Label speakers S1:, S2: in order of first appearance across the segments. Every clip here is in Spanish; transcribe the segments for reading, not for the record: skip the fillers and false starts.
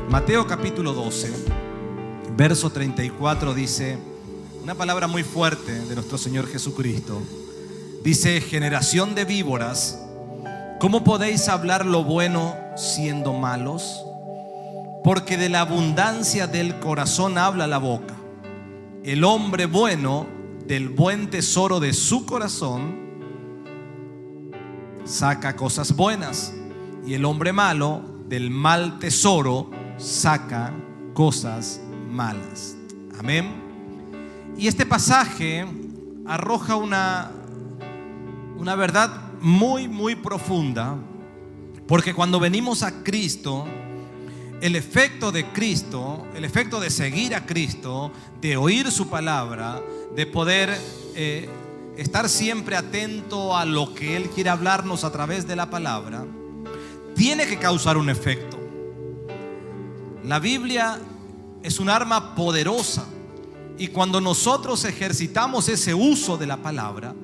S1: Mateo capítulo 12, verso 34 dice una palabra muy fuerte de nuestro Señor Jesucristo. Dice: generación de víboras, ¿cómo podéis hablar lo bueno siendo malos? Porque de la abundancia del corazón habla la boca. El hombre bueno del buen tesoro de su corazón saca cosas buenas, y el hombre malo del mal tesoro saca cosas malas. Amén. Y este pasaje arroja una verdad muy profunda, porque cuando venimos a Cristo, el efecto de Cristo, el efecto de seguir a Cristo, de oír su palabra, de poder estar siempre atento a lo que Él quiere hablarnos a través de la palabra, tiene que causar un efecto. La Biblia es un arma poderosa, y cuando nosotros ejercitamos ese uso de la palabra,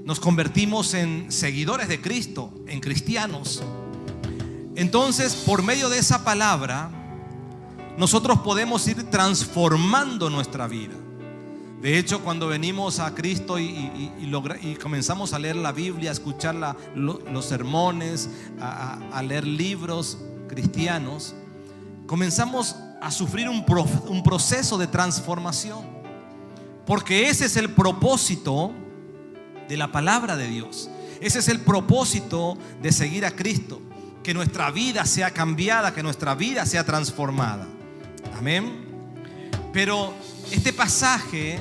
S1: nos convertimos en seguidores de Cristo, en cristianos. Entonces, por medio de esa palabra, nosotros podemos ir transformando nuestra vida. De hecho, cuando venimos a Cristo y comenzamos a leer la Biblia, a escuchar los sermones, a leer libros cristianos, comenzamos a sufrir un proceso de transformación, porque ese es el propósito de la palabra de Dios. Ese es el propósito de seguir a Cristo, que nuestra vida sea cambiada, que nuestra vida sea transformada. Amén. Pero este pasaje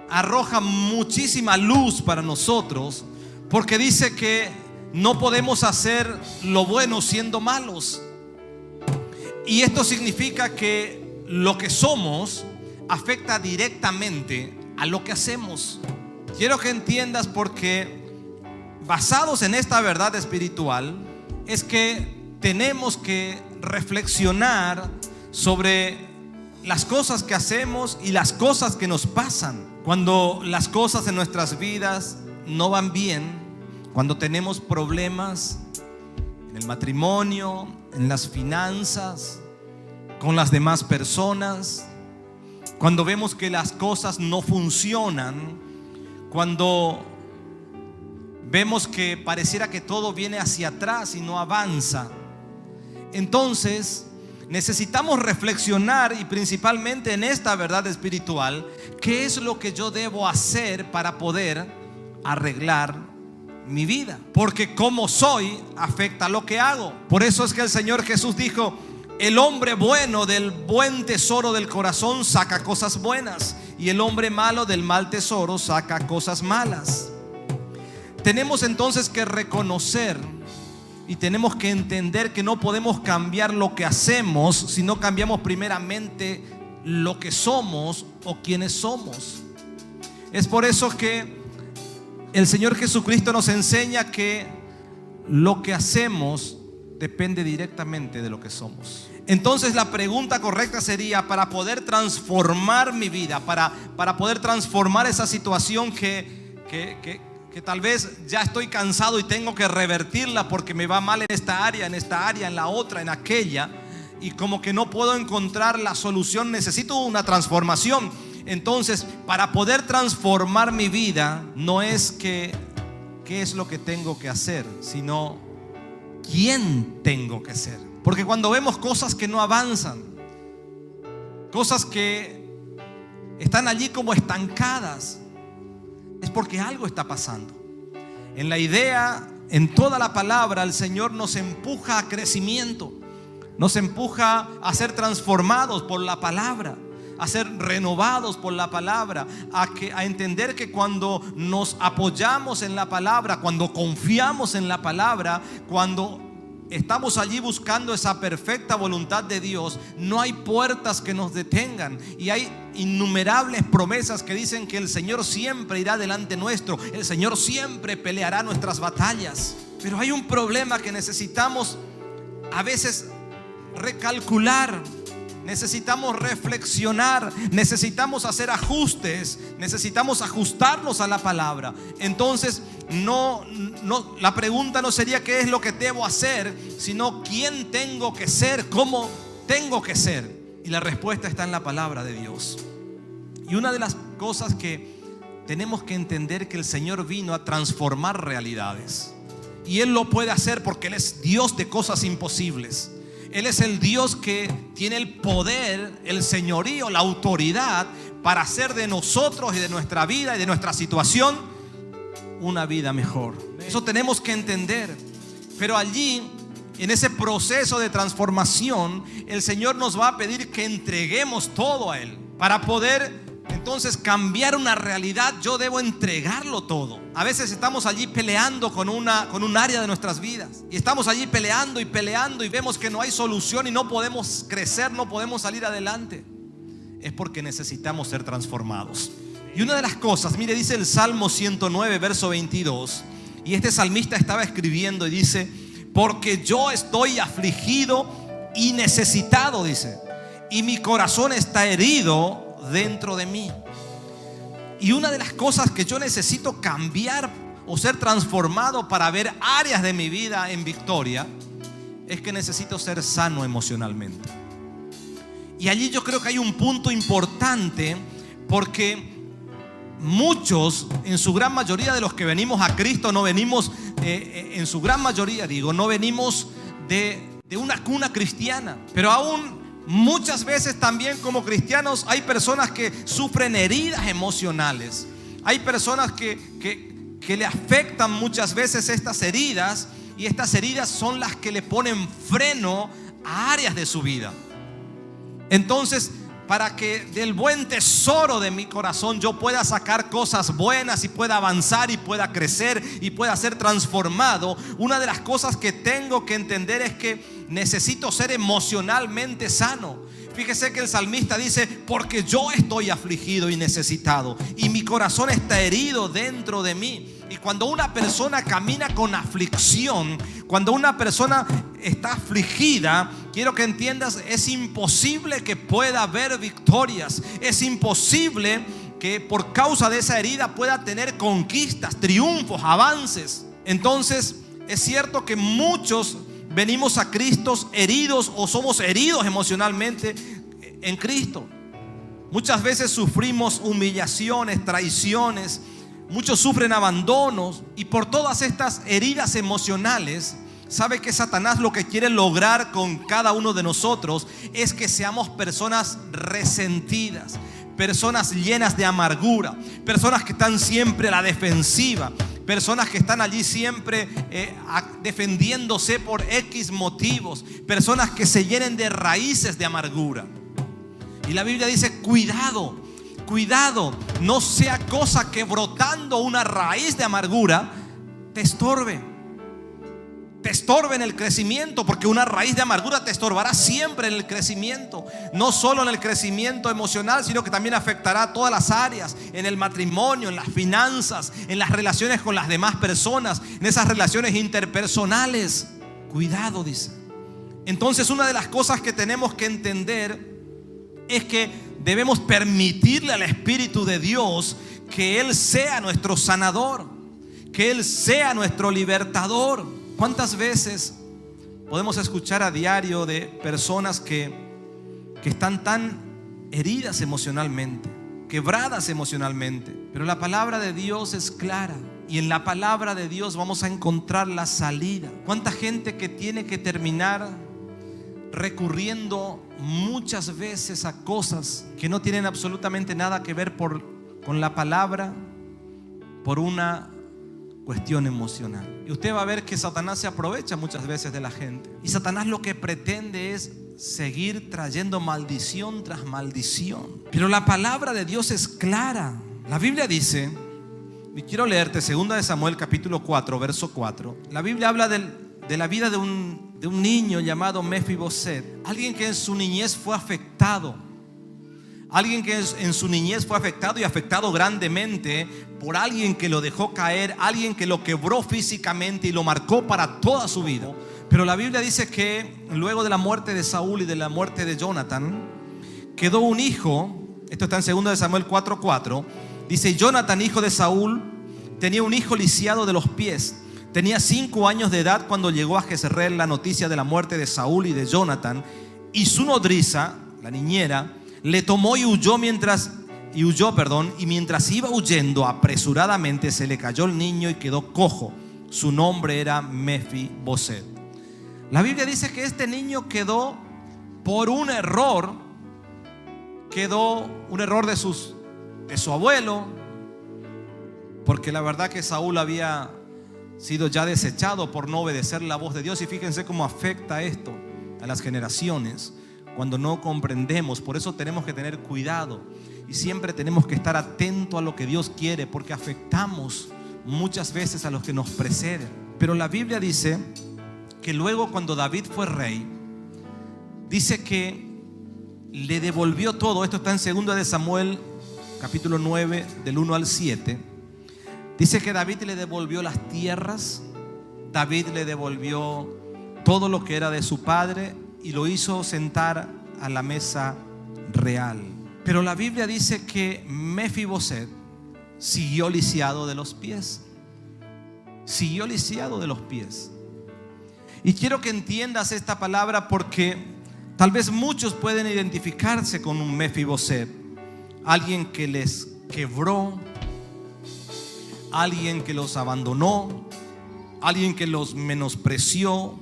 S1: arroja muchísima luz para nosotros, porque dice que no podemos hacer lo bueno siendo malos. Y esto significa que lo que somos afecta directamente a lo que hacemos. Quiero que entiendas, porque basados en esta verdad espiritual, es que tenemos que reflexionar sobre las cosas que hacemos y las cosas que nos pasan. Cuando las cosas en nuestras vidas no van bien, cuando tenemos problemas en el matrimonio, en las finanzas, con las demás personas, cuando vemos que las cosas no funcionan, cuando vemos que pareciera que todo viene hacia atrás y no avanza, entonces necesitamos reflexionar, y principalmente en esta verdad espiritual, ¿qué es lo que yo debo hacer para poder arreglar mi vida? Porque como soy afecta lo que hago. Por eso es que el Señor Jesús dijo: el hombre bueno del buen tesoro del corazón saca cosas buenas, y el hombre malo del mal tesoro saca cosas malas. Tenemos entonces que reconocer y tenemos que entender que no podemos cambiar lo que hacemos si no cambiamos primeramente lo que somos o quienes somos. Es por eso que el Señor Jesucristo nos enseña que lo que hacemos depende directamente de lo que somos. Entonces la pregunta correcta sería: para poder transformar mi vida, para poder transformar esa situación que tal vez ya estoy cansado y tengo que revertirla porque me va mal en esta área, en la otra, en aquella, y como que no puedo encontrar la solución, necesito una transformación. Entonces, para poder transformar mi vida, no es qué es lo que tengo que hacer, sino quién tengo que ser. Porque cuando vemos cosas que no avanzan, cosas que están allí como estancadas, es porque algo está pasando. En la idea, en toda la palabra, el Señor nos empuja a crecimiento, nos empuja a ser transformados por la palabra, a ser renovados por la palabra, a entender que cuando nos apoyamos en la palabra, cuando confiamos en la palabra, cuando estamos allí buscando esa perfecta voluntad de Dios, no hay puertas que nos detengan, y hay innumerables promesas que dicen que el Señor siempre irá delante nuestro, el Señor siempre peleará nuestras batallas. Pero hay un problema que necesitamos a veces recalcular, necesitamos reflexionar, necesitamos hacer ajustes, necesitamos ajustarnos a la palabra. Entonces la pregunta no sería qué es lo que debo hacer, sino quién tengo que ser, cómo tengo que ser? Y la respuesta está en la palabra de Dios. Y una de las cosas que tenemos que entender, que el Señor vino a transformar realidades. Y Él lo puede hacer porque Él es Dios de cosas imposibles. Él es el Dios que tiene el poder, el señorío, la autoridad para hacer de nosotros y de nuestra vida y de nuestra situación una vida mejor. Eso tenemos que entender. Pero allí, en ese proceso de transformación, el Señor nos va a pedir que entreguemos todo a Él. Para poder entonces cambiar una realidad, yo debo entregarlo todo. A veces estamos allí peleando con un área de nuestras vidas. Y estamos allí peleando y vemos que no hay solución y no podemos crecer, no podemos salir adelante. Es porque necesitamos ser transformados. Y una de las cosas, mire, dice el Salmo 109, verso 22. Y este salmista estaba escribiendo y dice: porque yo estoy afligido y necesitado, dice, y mi corazón está herido dentro de mí. Y una de las cosas que yo necesito cambiar o ser transformado para ver áreas de mi vida en victoria es que necesito ser sano emocionalmente. Y allí yo creo que hay un punto importante, porque muchos, en su gran mayoría de los que venimos a Cristo, no venimos, en su gran mayoría digo, no venimos de una cuna cristiana. Pero aún muchas veces también como cristianos hay personas que sufren heridas emocionales. Hay personas que le afectan muchas veces estas heridas, y estas heridas son las que le ponen freno a áreas de su vida. Entonces, para que del buen tesoro de mi corazón yo pueda sacar cosas buenas y pueda avanzar y pueda crecer y pueda ser transformado, una de las cosas que tengo que entender es que necesito ser emocionalmente sano. Fíjese que el salmista dice: porque yo estoy afligido y necesitado, y mi corazón está herido dentro de mí. Y cuando una persona camina con aflicción, cuando una persona está afligida, quiero que entiendas, es imposible que pueda haber victorias. Es imposible que por causa de esa herida pueda tener conquistas, triunfos, avances. Entonces, es cierto que muchos venimos a Cristo heridos, o somos heridos emocionalmente en Cristo. Muchas veces sufrimos humillaciones, traiciones. Muchos sufren abandonos, y por todas estas heridas emocionales, sabe que Satanás lo que quiere lograr con cada uno de nosotros es que seamos personas resentidas, personas llenas de amargura, personas que están siempre a la defensiva, personas que están allí siempre defendiéndose por X motivos, personas que se llenen de raíces de amargura. Y la Biblia dice: cuidado, no sea cosa que brotando una raíz de amargura te estorbe en el crecimiento, porque una raíz de amargura te estorbará siempre en el crecimiento, no solo en el crecimiento emocional, sino que también afectará a todas las áreas, en el matrimonio, en las finanzas, en las relaciones con las demás personas, en esas relaciones interpersonales. Cuidado, dice. Entonces, una de las cosas que tenemos que entender es que debemos permitirle al Espíritu de Dios que Él sea nuestro sanador, que Él sea nuestro libertador. ¿Cuántas veces podemos escuchar a diario de personas que están tan heridas emocionalmente, quebradas emocionalmente? Pero la palabra de Dios es clara, y en la palabra de Dios vamos a encontrar la salida. ¿Cuánta gente que tiene que terminar recurriendo muchas veces a cosas que no tienen absolutamente nada que ver con la palabra, por una cuestión emocional? Y usted va a ver que Satanás se aprovecha muchas veces de la gente, y Satanás lo que pretende es seguir trayendo maldición tras maldición. Pero la palabra de Dios es clara. La Biblia dice, y quiero leerte 2 de Samuel capítulo 4 verso 4. La Biblia habla de la vida de un niño llamado Mefiboset, alguien que en su niñez fue afectado, alguien que en su niñez fue afectado, y afectado grandemente por alguien que lo dejó caer, alguien que lo quebró físicamente y lo marcó para toda su vida. Pero la Biblia dice que luego de la muerte de Saúl y de la muerte de Jonathan, quedó un hijo. Esto está en 2 de Samuel 4:4. Dice: Jonathan, hijo de Saúl, tenía un hijo lisiado de los pies. Tenía 5 años de edad cuando llegó a Jezreel la noticia de la muerte de Saúl y de Jonathan, y su nodriza, la niñera, le tomó y huyó y mientras iba huyendo apresuradamente se le cayó el niño y quedó cojo. Su nombre era Mefiboset. La Biblia dice que este niño quedó por un error de su abuelo, porque la verdad que Saúl había sido ya desechado por no obedecer la voz de Dios. Y fíjense cómo afecta esto a las generaciones cuando no comprendemos. Por eso tenemos que tener cuidado y siempre tenemos que estar atentos a lo que Dios quiere, porque afectamos muchas veces a los que nos preceden. Pero la Biblia dice que luego, cuando David fue rey, dice que le devolvió todo. Esto está en 2 de Samuel capítulo 9 del 1 al 7. Dice que David le devolvió las tierras, David le devolvió todo lo que era de su padre y lo hizo sentar a la mesa real. Pero la Biblia dice que Mefiboset siguió lisiado de los pies. Siguió lisiado de los pies. Y quiero que entiendas esta palabra, porque tal vez muchos pueden identificarse con un Mefiboset, alguien que les quebró, alguien que los abandonó, alguien que los menospreció,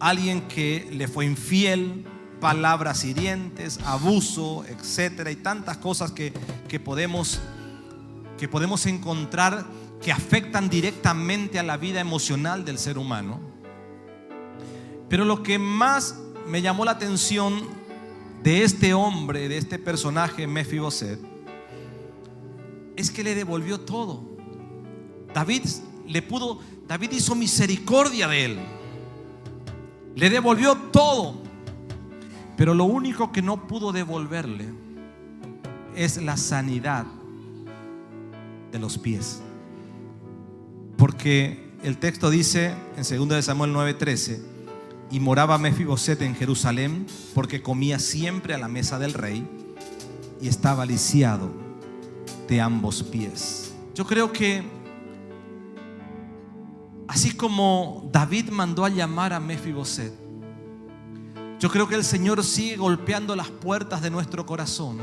S1: alguien que le fue infiel, palabras hirientes, abuso, etcétera, y tantas cosas que podemos encontrar que afectan directamente a la vida emocional del ser humano. Pero lo que más me llamó la atención de este hombre, de este personaje Mefiboset, es que le devolvió todo. David hizo misericordia de él, le devolvió todo, pero lo único que no pudo devolverle es la sanidad de los pies. Porque el texto dice en 2 de Samuel 9:13: y moraba Mefiboset en Jerusalén, porque comía siempre a la mesa del rey y estaba lisiado de ambos pies. Yo creo que así como David mandó a llamar a Mefiboset, yo creo que el Señor sigue golpeando las puertas de nuestro corazón,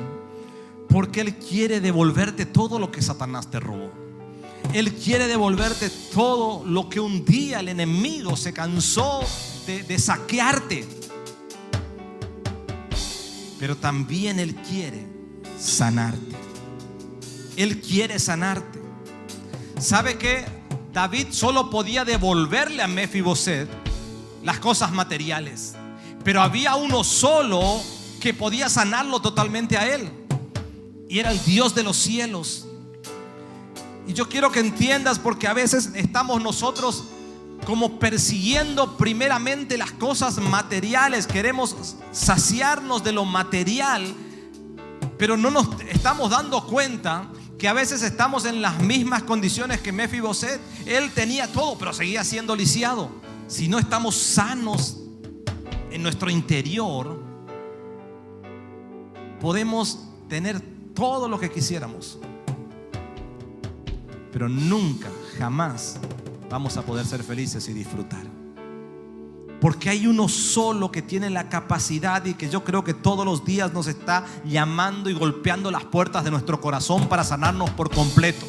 S1: porque Él quiere devolverte todo lo que Satanás te robó. Él quiere devolverte todo lo que un día el enemigo se cansó de saquearte. Pero también Él quiere sanarte. Él quiere sanarte. ¿Sabe qué? David solo podía devolverle a Mefiboset las cosas materiales, pero había uno solo que podía sanarlo totalmente a él, y era el Dios de los cielos. Y yo quiero que entiendas, porque a veces estamos nosotros como persiguiendo primeramente las cosas materiales, queremos saciarnos de lo material, pero no nos estamos dando cuenta que a veces estamos en las mismas condiciones que Mefiboset. Él tenía todo, pero seguía siendo lisiado. Si no estamos sanos en nuestro interior, podemos tener todo lo que quisiéramos, pero nunca, jamás vamos a poder ser felices y disfrutar. Porque hay uno solo que tiene la capacidad, y que yo creo que todos los días nos está llamando y golpeando las puertas de nuestro corazón para sanarnos por completo.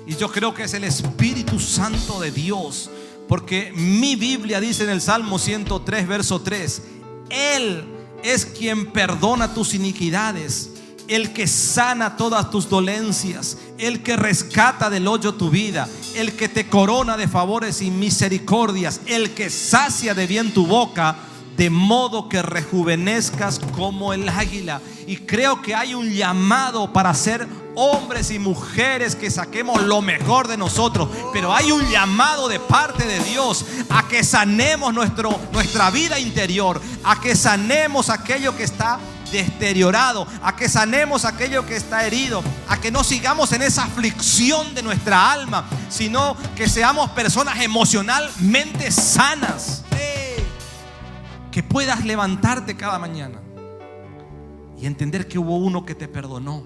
S1: Y yo creo que es el Espíritu Santo de Dios. Porque mi Biblia dice en el Salmo 103 verso 3: Él es quien perdona tus iniquidades, el que sana todas tus dolencias, el que rescata del hoyo tu vida, el que te corona de favores y misericordias, el que sacia de bien tu boca, de modo que rejuvenezcas como el águila. Y creo que hay un llamado para ser hombres y mujeres que saquemos lo mejor de nosotros, pero hay un llamado de parte de Dios a que sanemos nuestra vida interior, a que sanemos aquello que está deteriorado, a que sanemos aquello que está herido, a que no sigamos en esa aflicción de nuestra alma, sino que seamos personas emocionalmente sanas, que puedas levantarte cada mañana y entender que hubo uno que te perdonó,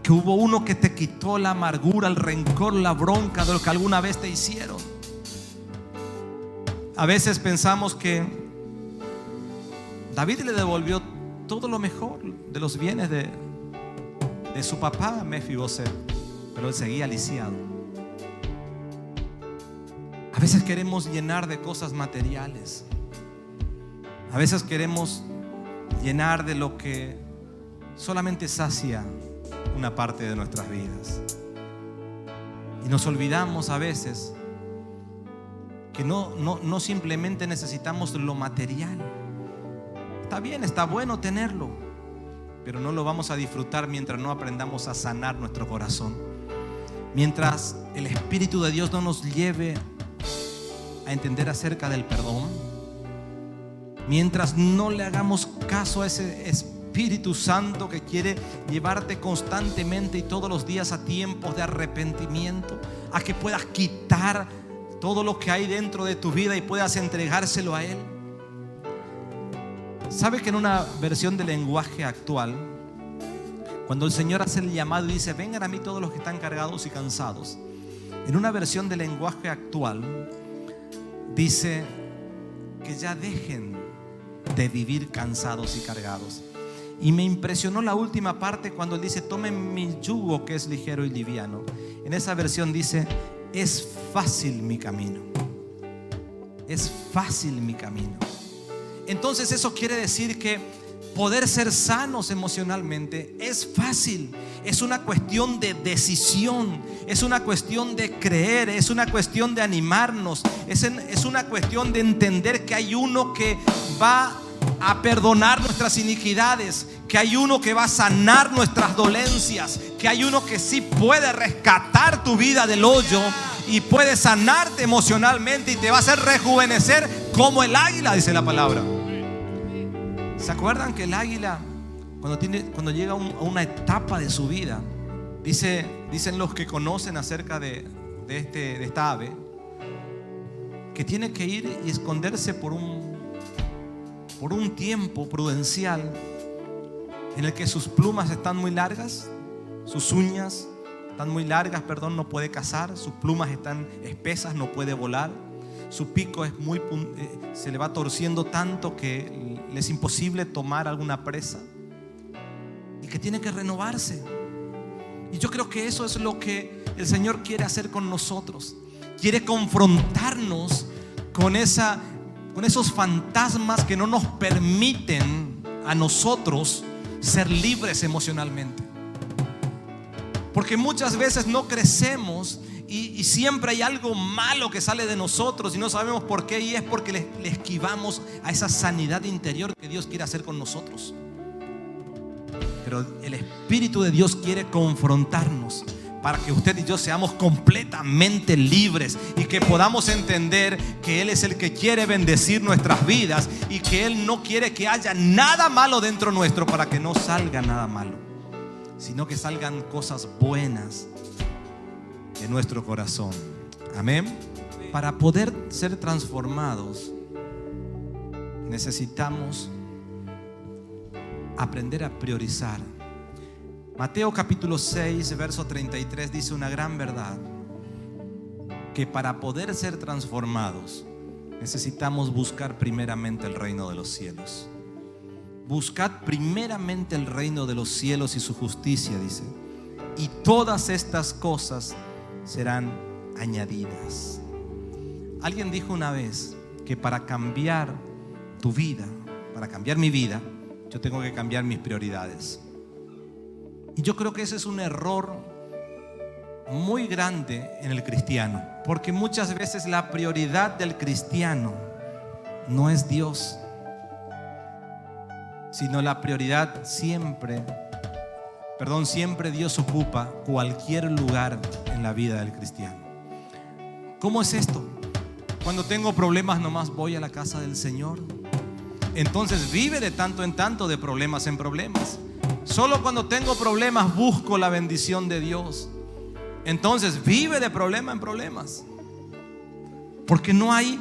S1: que hubo uno que te quitó la amargura, el rencor, la bronca de lo que alguna vez te hicieron. A veces pensamos que David le devolvió todo lo mejor de los bienes de su papá Mefiboset, pero él seguía lisiado. A veces queremos llenar de cosas materiales. A veces queremos llenar de lo que solamente sacia una parte de nuestras vidas. Y nos olvidamos a veces que no simplemente necesitamos lo material. Está bien, está bueno tenerlo, pero no lo vamos a disfrutar mientras no aprendamos a sanar nuestro corazón. Mientras el Espíritu de Dios no nos lleve a entender acerca del perdón. Mientras no le hagamos caso a ese Espíritu Santo que quiere llevarte constantemente y todos los días a tiempos de arrepentimiento, a que puedas quitar todo lo que hay dentro de tu vida y puedas entregárselo a Él. ¿Sabe que en una versión del lenguaje actual, cuando el Señor hace el llamado y dice: vengan a mí todos los que están cargados y cansados, en una versión del lenguaje actual dice que ya dejen de vivir cansados y cargados? Y me impresionó la última parte cuando Él dice: tomen mi yugo que es ligero y liviano. En esa versión dice: es fácil mi camino. Es fácil mi camino. Entonces eso quiere decir que poder ser sanos emocionalmente es fácil. Es una cuestión de decisión, es una cuestión de creer, es una cuestión de animarnos, es una cuestión de entender que hay uno que va a perdonar nuestras iniquidades, que hay uno que va a sanar nuestras dolencias, que hay uno que sí puede rescatar tu vida del hoyo y puede sanarte emocionalmente y te va a hacer rejuvenecer como el águila, dice la palabra. ¿Se acuerdan que el águila, cuando llega a una etapa de su vida, dicen los que conocen acerca de esta ave, que tiene que ir y esconderse por un tiempo prudencial en el que sus plumas están muy largas, sus uñas están muy largas, no puede cazar, sus plumas están espesas, no puede volar, su pico es se le va torciendo tanto que le es imposible tomar alguna presa y que tiene que renovarse. Y yo creo que eso es lo que el Señor quiere hacer con nosotros. Quiere confrontarnos con esos fantasmas que no nos permiten a nosotros ser libres emocionalmente. Porque muchas veces no crecemos y siempre hay algo malo que sale de nosotros y no sabemos por qué, y es porque le esquivamos a esa sanidad interior que Dios quiere hacer con nosotros. Pero el Espíritu de Dios quiere confrontarnos para que usted y yo seamos completamente libres y que podamos entender que Él es el que quiere bendecir nuestras vidas y que Él no quiere que haya nada malo dentro nuestro, para que no salga nada malo, sino que salgan cosas buenas de nuestro corazón. Amén. Para poder ser transformados necesitamos aprender a priorizar. Mateo capítulo 6 verso 33 dice una gran verdad: que para poder ser transformados necesitamos buscar primeramente el reino de los cielos. Buscad primeramente el reino de los cielos y su justicia, dice, y todas estas cosas serán añadidas. Alguien dijo una vez que para cambiar tu vida, para cambiar mi vida, yo tengo que cambiar mis prioridades. Y yo creo que ese es un error muy grande en el cristiano, porque muchas veces la prioridad del cristiano no es Dios, sino la prioridad siempre Dios ocupa cualquier lugar en la vida del cristiano. ¿Cómo es esto? Cuando tengo problemas nomás voy a la casa del Señor. Entonces vive de tanto en tanto, de problemas en problemas. Solo cuando tengo problemas busco la bendición de Dios. Entonces vive de problema en problemas, porque no hay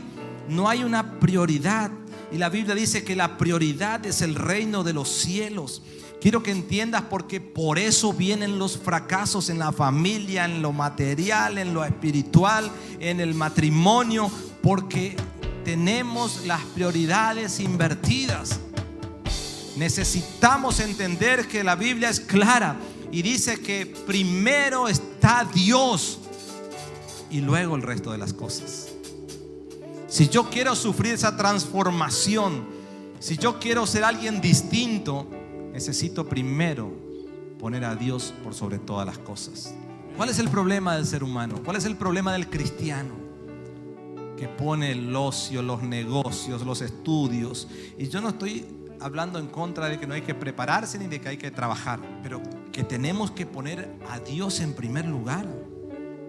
S1: una prioridad. Y la Biblia dice que la prioridad es el reino de los cielos. Quiero que entiendas, porque por eso vienen los fracasos en la familia, en lo material, en lo espiritual, en el matrimonio, porque tenemos las prioridades invertidas. Necesitamos entender que la Biblia es clara y dice que primero está Dios y luego el resto de las cosas. Si yo quiero sufrir esa transformación, si yo quiero ser alguien distinto, necesito primero poner a Dios por sobre todas las cosas. ¿Cuál es el problema del ser humano? ¿Cuál es el problema del cristiano? Que pone el ocio, los negocios, los estudios. Y yo no estoy hablando en contra de que no hay que prepararse ni de que hay que trabajar, pero que tenemos que poner a Dios en primer lugar.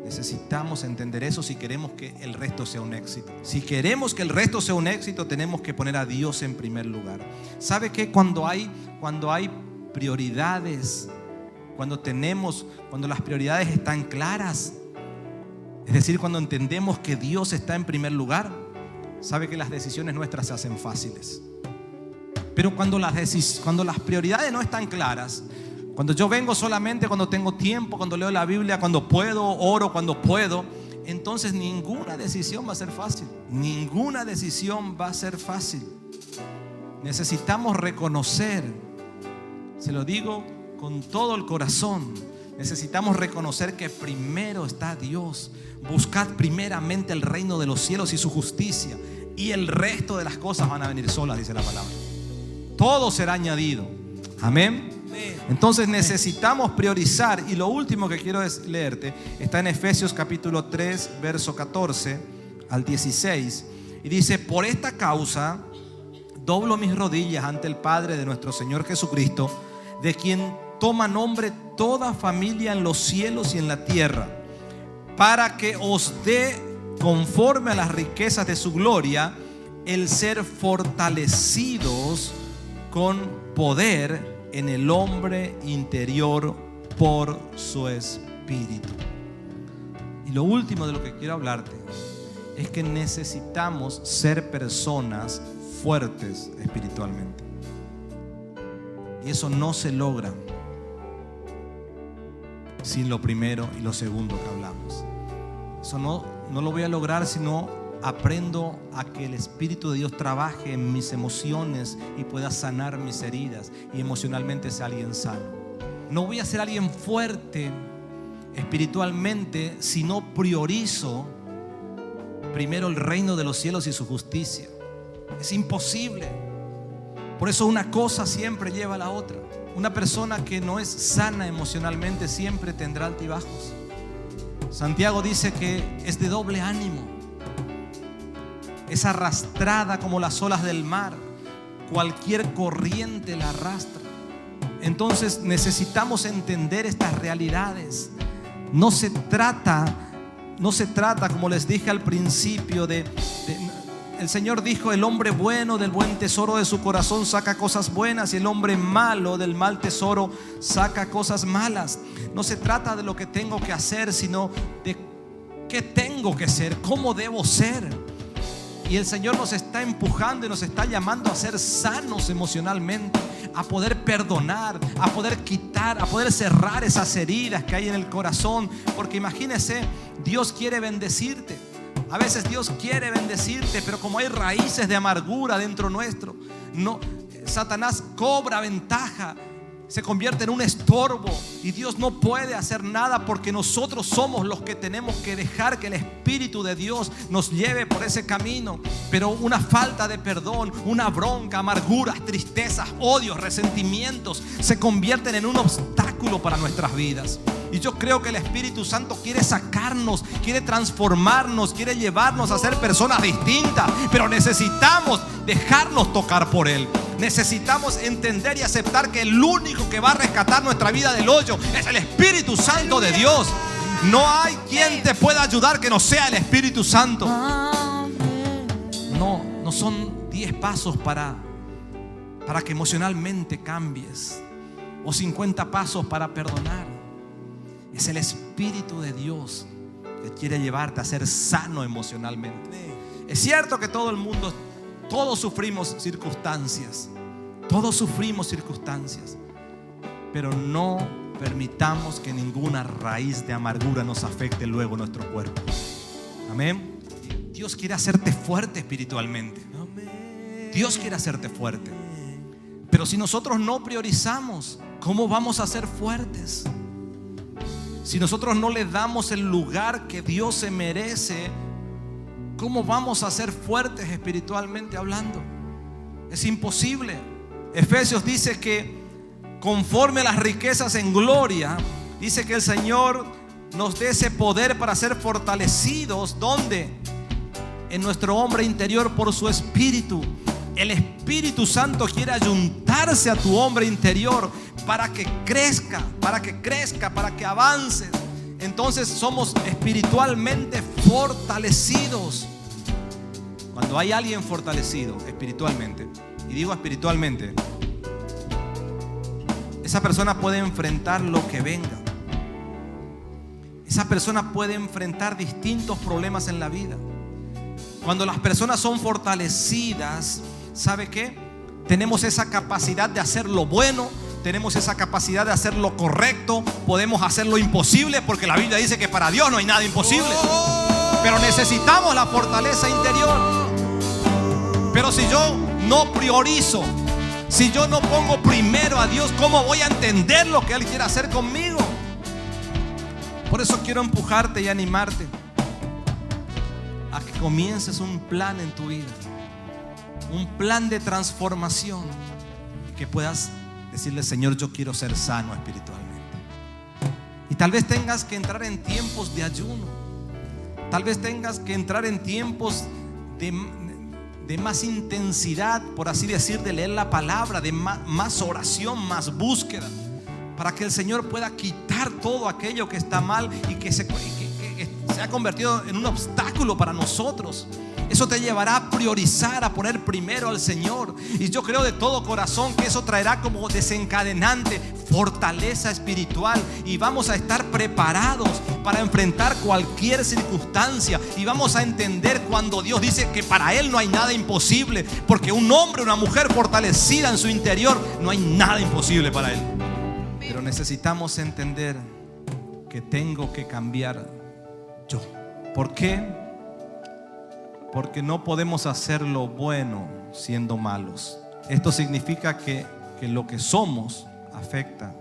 S1: Necesitamos entender eso si queremos que el resto sea un éxito. Si queremos que el resto sea un éxito, tenemos que poner a Dios en primer lugar. ¿Sabe qué? Cuando hay prioridades, cuando las prioridades están claras, es decir, cuando entendemos que Dios está en primer lugar, sabe que las decisiones nuestras se hacen fáciles. Pero cuando las prioridades no están claras, cuando yo vengo solamente cuando tengo tiempo, cuando leo la Biblia, cuando puedo, oro cuando puedo, entonces ninguna decisión va a ser fácil. Ninguna decisión va a ser fácil. Necesitamos reconocer, se lo digo con todo el corazón, necesitamos reconocer que primero está Dios. Buscad primeramente el reino de los cielos y su justicia, y el resto de las cosas van a venir solas, dice la palabra. Todo será añadido. Amén. Entonces necesitamos priorizar. Y lo último que quiero leerte está en Efesios capítulo 3 verso 14 al 16, y dice: por esta causa doblo mis rodillas ante el Padre de nuestro Señor Jesucristo, de quien toma nombre toda familia en los cielos y en la tierra, para que os dé, conforme a las riquezas de su gloria, el ser fortalecidos con poder en el hombre interior por su espíritu. Y lo último de lo que quiero hablarte es que necesitamos ser personas fuertes espiritualmente. Y eso no se logra sin lo primero y lo segundo que hablamos. Eso no lo voy a lograr si no aprendo a que el Espíritu de Dios trabaje en mis emociones y pueda sanar mis heridas y emocionalmente sea alguien sano. No voy a ser alguien fuerte espiritualmente si no priorizo primero el reino de los cielos y su justicia. Es imposible. Por eso una cosa siempre lleva a la otra. Una persona que no es sana emocionalmente siempre tendrá altibajos. Santiago dice que es de doble ánimo. Es arrastrada como las olas del mar. Cualquier corriente la arrastra. Entonces necesitamos entender estas realidades. No se trata, como les dije al principio, el Señor dijo: el hombre bueno del buen tesoro de su corazón saca cosas buenas, y el hombre malo del mal tesoro saca cosas malas. No se trata de lo que tengo que hacer, sino de qué tengo que ser, cómo debo ser. Y el Señor nos está empujando y nos está llamando a ser sanos emocionalmente, a poder perdonar, a poder quitar, a poder cerrar esas heridas que hay en el corazón. Porque imagínese, Dios quiere bendecirte. A veces Dios quiere bendecirte, pero como hay raíces de amargura dentro nuestro, Satanás cobra ventaja, se convierte en un estorbo, y Dios no puede hacer nada, porque nosotros somos los que tenemos que dejar que el Espíritu de Dios nos lleve por ese camino. Pero una falta de perdón, una bronca, amarguras, tristezas, odios, resentimientos se convierten en un obstáculo para nuestras vidas. Y yo creo que el Espíritu Santo quiere sacarnos, quiere transformarnos, quiere llevarnos a ser personas distintas, pero necesitamos dejarnos tocar por Él. Necesitamos entender y aceptar que el único que va a rescatar nuestra vida del hoyo es el Espíritu Santo de Dios. No hay quien te pueda ayudar que no sea el Espíritu Santo. No son 10 pasos para que emocionalmente cambies, o 50 pasos para perdonar. Es el Espíritu de Dios que quiere llevarte a ser sano emocionalmente. Es cierto que todos sufrimos circunstancias. Todos sufrimos circunstancias. Pero no permitamos que ninguna raíz de amargura nos afecte luego nuestro cuerpo. Amén. Dios quiere hacerte fuerte espiritualmente. Dios quiere hacerte fuerte. Pero si nosotros no priorizamos, ¿cómo vamos a ser fuertes? Si nosotros no le damos el lugar que Dios se merece, ¿cómo vamos a ser fuertes espiritualmente hablando? Es imposible. Efesios dice que conforme a las riquezas en gloria, dice que el Señor nos dé ese poder para ser fortalecidos. ¿Dónde? En nuestro hombre interior por su Espíritu. El Espíritu Santo quiere ayuntarse a tu hombre interior para que crezca, para que avance. Entonces somos espiritualmente fortalecidos. Cuando hay alguien fortalecido espiritualmente, y digo espiritualmente, esa persona puede enfrentar lo que venga. Esa persona puede enfrentar distintos problemas en la vida. Cuando las personas son fortalecidas, ¿sabe qué? Tenemos esa capacidad de hacer lo bueno, tenemos esa capacidad de hacer lo correcto, podemos hacer lo imposible, porque la Biblia dice que para Dios no hay nada imposible. Pero necesitamos la fortaleza interior. Pero si yo no priorizo, si yo no pongo primero a Dios, ¿cómo voy a entender lo que Él quiere hacer conmigo? Por eso quiero empujarte y animarte a que comiences un plan en tu vida, un plan de transformación, y que puedas decirle: Señor, yo quiero ser sano espiritualmente. Y tal vez tengas que entrar en tiempos de ayuno, tal vez tengas que entrar en tiempos de más intensidad, por así decir, de leer la palabra, de más oración, más búsqueda, para que el Señor pueda quitar todo aquello que está mal y que se ha convertido en un obstáculo para nosotros. Eso te llevará a priorizar, a poner primero al Señor. Y yo creo de todo corazón que eso traerá como desencadenante fortaleza espiritual. Y vamos a estar preparados para enfrentar cualquier circunstancia. Y vamos a entender cuando Dios dice que para Él no hay nada imposible. Porque un hombre, una mujer fortalecida en su interior, no hay nada imposible para Él. Pero necesitamos entender que tengo que cambiar yo. ¿Por qué? Porque no podemos hacer lo bueno siendo malos. Esto significa que lo que somos afecta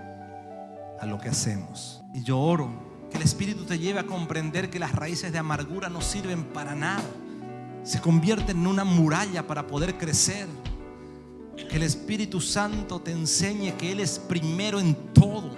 S1: a lo que hacemos. Y yo oro que el Espíritu te lleve a comprender que las raíces de amargura no sirven para nada. Se convierten en una muralla para poder crecer. Que el Espíritu Santo te enseñe que Él es primero en todo.